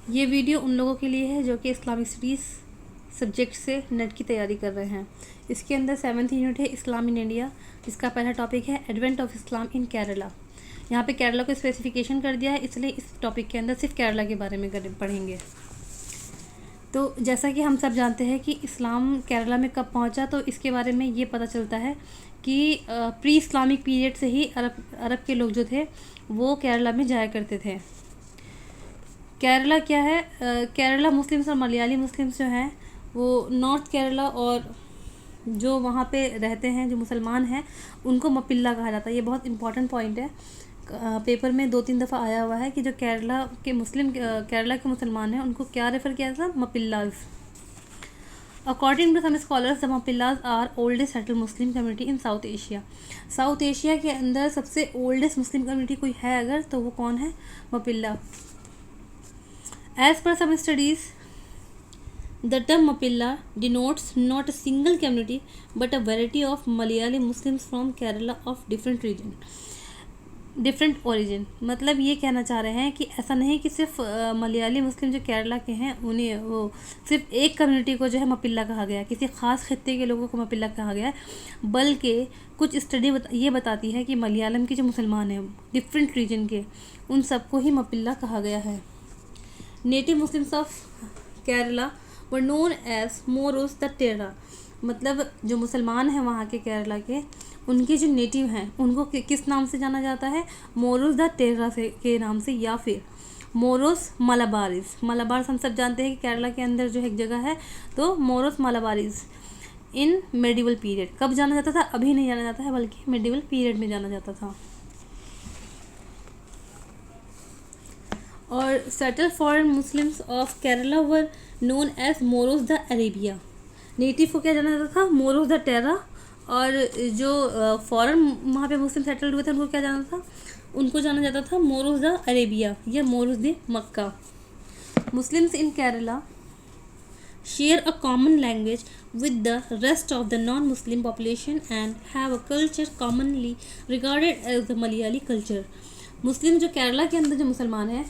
ये वीडियो उन लोगों के लिए है जो कि इस्लामिक स्टडीज़ सब्जेक्ट से नेट की तैयारी कर रहे हैं। इसके अंदर 7th यूनिट है इस्लाम इन इंडिया, जिसका पहला टॉपिक है एडवेंट ऑफ इस्लाम इन केरला। यहाँ पे केरला को स्पेसिफिकेशन कर दिया है, इसलिए इस टॉपिक के अंदर सिर्फ केरला के बारे में पढ़ेंगे। तो जैसा कि हम सब जानते हैं कि इस्लाम केरला में कब पहुंचा, तो इसके बारे में ये पता चलता है कि प्री इस्लामिक पीरियड से ही अरब के लोग जो थे वो केरला में जाया करते थे। केरला क्या है? केरला मुस्लिम्स और मलयाली मुस्लिम्स जो हैं वो नॉर्थ केरला और जो वहाँ पे रहते हैं जो मुसलमान हैं उनको मपिल्ला कहा जाता है। ये बहुत इंपॉर्टेंट पॉइंट है, पेपर में 2-3 दफ़ा आया हुआ है कि जो केरला के मुसलमान हैं उनको क्या रेफ़र किया था? Mappilas. According to some scholars the Mappilas are oldest settled Muslim community in South Asia. South Asia के अंदर सबसे ओल्डेस्ट मुस्लिम कम्युनिटी कोई है अगर, तो वो कौन है? मपिल्ला। As per some studies, the term Mapilla denotes not a single community but a variety of Malayali Muslims from Kerala of different origin। मतलब ये कहना चाह रहे हैं कि ऐसा नहीं कि सिर्फ मलयाली मुस्लिम जो केरला के हैं उन्हें वो सिर्फ एक कम्युनिटी को जो है मपिल्ला कहा गया, किसी ख़ास खित्ते के लोगों को मपिल्ला कहा गया, बल्कि कुछ स्टडी ये बताती है कि मलयालम के जो मुसलमान हैं डिफरेंट रीजन के, उन सबको ही मपिल्ला कहा गया है। Native Muslims of Kerala were known as मोरोस द टेरा। मतलब जो मुसलमान हैं वहाँ के केरला के, उनके जो नेटिव हैं उनको किस नाम से जाना जाता है? मोरोस द टेरा से के नाम से, या फिर मोरोस मलाबारीज। मलाबार हम सब जानते हैं कि केरला के अंदर जो एक जगह है, तो मोरोस मलाबारीज इन मेडिवल पीरियड। कब जाना जाता था? अभी नहीं जाना जाता है, बल्कि मेडिवल पीरियड में जाना जाता था। और settle foreign Muslims of Kerala were known as मोरोस द अरेबिया। नेटिव को क्या जाना जाता था? मोरोस द टेरा। और जो फॉरेन वहाँ पे मुस्लिम सेटल्ड हुए थे उनको क्या जाना था? उनको जाना जाता था मोरोस द अरेबिया या morose the Mecca. Muslims in Kerala share a common language with the rest of the non-Muslim population and have a culture commonly regarded as the Malayali culture। मुस्लिम जो केरला के अंदर जो मुसलमान हैं,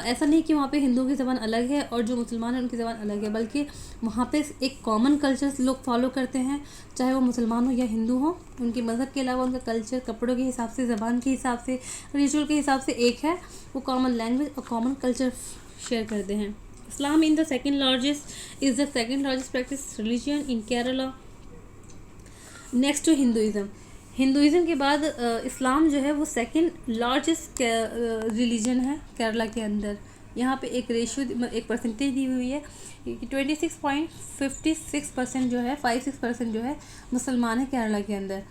ऐसा नहीं कि वहाँ पे हिंदुओं की ज़बान अलग है और जो मुसलमान हैं उनकी ज़बान अलग है, बल्कि वहाँ पे एक कॉमन कल्चर लोग फॉलो करते हैं, चाहे वो मुसलमान हो या हिंदू हो। उनके मज़हब के अलावा उनका कल्चर कपड़ों के हिसाब से, ज़बान के हिसाब से, रिचुअल के हिसाब से एक है। वो कॉमन लैंग्वेज और कॉमन कल्चर शेयर करते हैं। Islam is the second largest practice religion in Kerala next to Hinduism। Hinduism के बाद इस्लाम जो है वो सेकंड लार्जेस्ट रिलीजन है केरला के अंदर। यहाँ पे एक रेशियो, एक परसेंटेज दी हुई है कि 26.56% जो है 56% जो है मुसलमान है केरला के अंदर।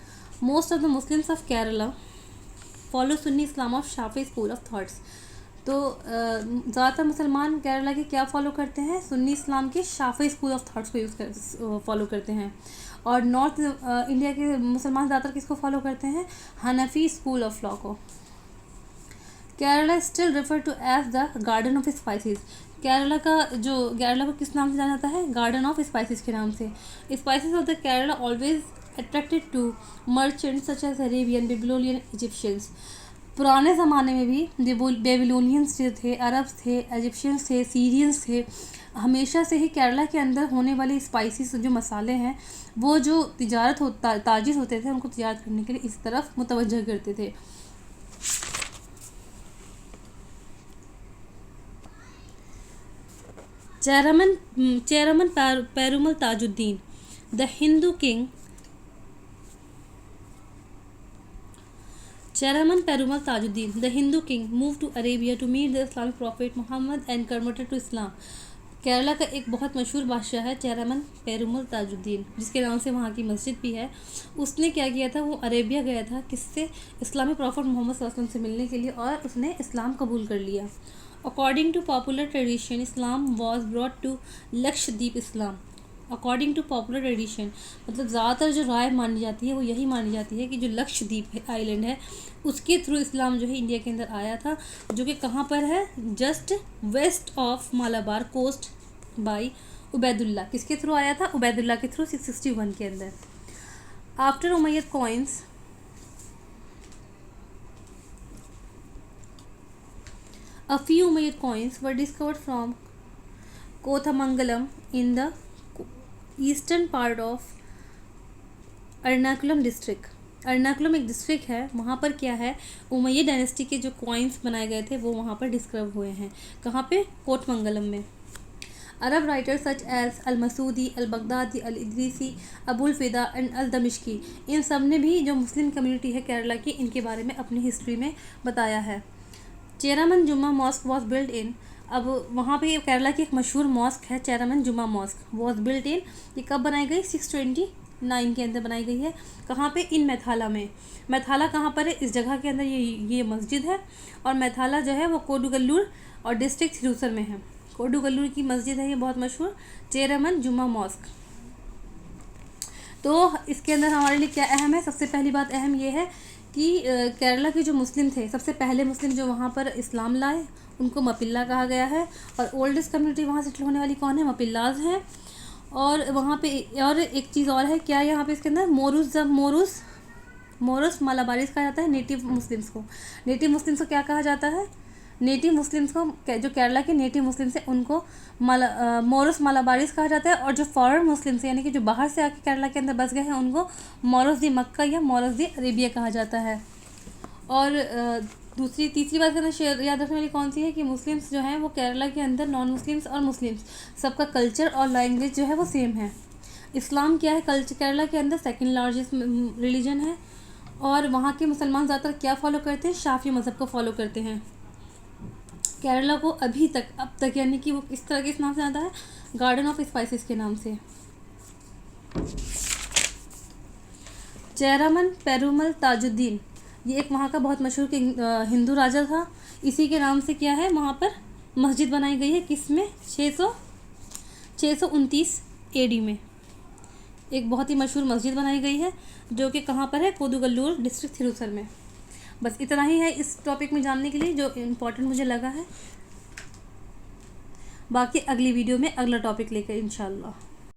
Most of the Muslims of Kerala follow Sunni Islam of Shafi school of thoughts. तो ज़्यादातर मुसलमान केरला के क्या फॉलो करते हैं? सुन्नी इस्लाम के शाफी स्कूल ऑफ थाट्स को फॉलो करते हैं। और नॉर्थ इंडिया के मुसलमान ज़्यादातर किसको फॉलो करते हैं? हनफी स्कूल ऑफ लॉ को। Kerala still refer to as the garden of spices. Kerala को किस नाम से जाना जाता है? गार्डन ऑफ स्पाइसेस के नाम से। Spices of the Kerala always attracted to merchants such as Arabian, Babylonian, Egyptians. पुराने ज़माने में भी बेबीलोनियंस जो थे, अरब्स थे, इजिप्शियंस थे, सीरियंस थे, हमेशा से ही केरला के अंदर होने वाले स्पाइसेस जो मसाले हैं वो जो ताजिर होते थे उनको तैयार करने के लिए इस तरफ मुतवज्जह करते थे। Chairman Perumal Tajuddin the Hindu king. Cheraman Perumal Tajuddin, the Hindu king, moved to Arabia to meet the Islamic prophet Muhammad and converted to Islam। Kerala का एक बहुत मशहूर बादशाह है चेरामन पेरुमल ताजुद्दीन, जिसके नाम से वहाँ की मस्जिद भी है। उसने क्या किया था? वो अरेबिया गया था, किससे? इस्लामिक प्रॉफिट मोहम्मद सल्लल्लाहु अलैहि वसल्लम से मिलने के लिए, और उसने इस्लाम कबूल कर लिया। According to popular tradition Islam was brought to Lakshadweep Islam. According to popular tradition मतलब ज़्यादातर जो राय मानी जाती है वो यही मानी जाती है कि जो लक्षद्वीप आइलैंड है उसके थ्रू इस्लाम जो है इंडिया के अंदर आया था, जो कि कहाँ पर है? Just west of Malabar coast by Ubaidullah. किसके थ्रू आया था? उबैदुल्ला के थ्रू 661 के अंदर। After Umayyad coins A few Umayyad coins were discovered from Kothamangalam in the eastern part of Ernakulam district. Ernakulam एक डिस्ट्रिक्ट है, वहाँ पर क्या है, उमैयद डायनेस्टी के जो कॉइन्स बनाए गए थे वो वहाँ पर डिस्कवर हुए हैं। कहाँ पे? कोटमंगलम में। अरब राइटर्स सच एज अल मसूदी, अल बगदादी, अल इदरीसी, अबुल फिदा एंड अल दमिश्की, इन सब ने भी जो मुस्लिम कम्युनिटी है केरला की, इनके बारे में अपनी हिस्ट्री में बताया है। चेरामन जुम्मा मॉस्क वॉज बिल्ड इन, अब वहाँ पे केरला की एक मशहूर मॉस्क है चेरामन जुम्मा मॉस्क, वॉज बिल्ड इन, ये कब बनाई गई? 629 के अंदर बनाई गई है। कहाँ पे? इन मैथाला में। मैथाला कहाँ पर है? इस जगह के अंदर ये मस्जिद है, और मैथाला जो है वो कोडुगल्लूर और डिस्ट्रिक्ट थिरुसर में है। कोडुगल्लूर की मस्जिद है ये बहुत मशहूर, चेरामन जुम्मा मॉस्क। तो इसके अंदर हमारे लिए क्या अहम है? सबसे पहली बात अहम ये है कि केरला के जो मुस्लिम थे, सबसे पहले मुस्लिम जो वहाँ पर इस्लाम लाए, उनको मपिल्ला कहा गया है। और ओल्डेस्ट कम्युनिटी वहाँ सेटल होने वाली कौन है? मपिल्लाज हैं। और वहाँ पे और एक चीज़ और है, क्या यहाँ पे इसके अंदर? मोरूस मालाबारीज कहा जाता है नेटिव मुस्लिम्स को। नेटिव मुस्लिम्स को क्या कहा जाता है? नेटिव मुस्लिम्स को, जो केरला के नेटिव मुस्लिम्स हैं उनको मोरूस मालाबारीज कहा जाता है। और जो फॉरेन मुस्लिम्स यानी कि जो बाहर से आके केरला के अंदर बस गए हैं उनको मोरोस दी मक्का या मोरोस दी अरेबिया कहा जाता है। और तीसरी बात करना याद रखने वाली कौन सी है कि मुस्लिम्स जो हैं वो केरला के अंदर नॉन मुस्लिम्स और मुस्लिम्स सबका कल्चर और लैंग्वेज जो है वो सेम है। इस्लाम क्या है केरला के अंदर? सेकंड लार्जेस्ट रिलीजन है। और वहाँ के मुसलमान ज़्यादातर क्या फॉलो करते हैं? शाफी मज़हब को फॉलो करते हैं। केरला को अब तक यानी कि वो इस तरह के इस नाम से आता है, गार्डन ऑफ स्पाइसेस के नाम से। चेरामन पेरुमल ताजुद्दीन, ये एक वहाँ का बहुत मशहूर हिंदू राजा था। इसी के नाम से क्या है, वहाँ पर मस्जिद बनाई गई है। किस में? 629 AD में एक बहुत ही मशहूर मस्जिद बनाई गई है, जो कि कहाँ पर है? कोदुगल्लूर डिस्ट्रिक्ट थिरुसर में। बस इतना ही है इस टॉपिक में जानने के लिए जो इम्पोर्टेंट मुझे लगा है। बाकी अगली वीडियो में अगला टॉपिक लेकर इंशाल्लाह।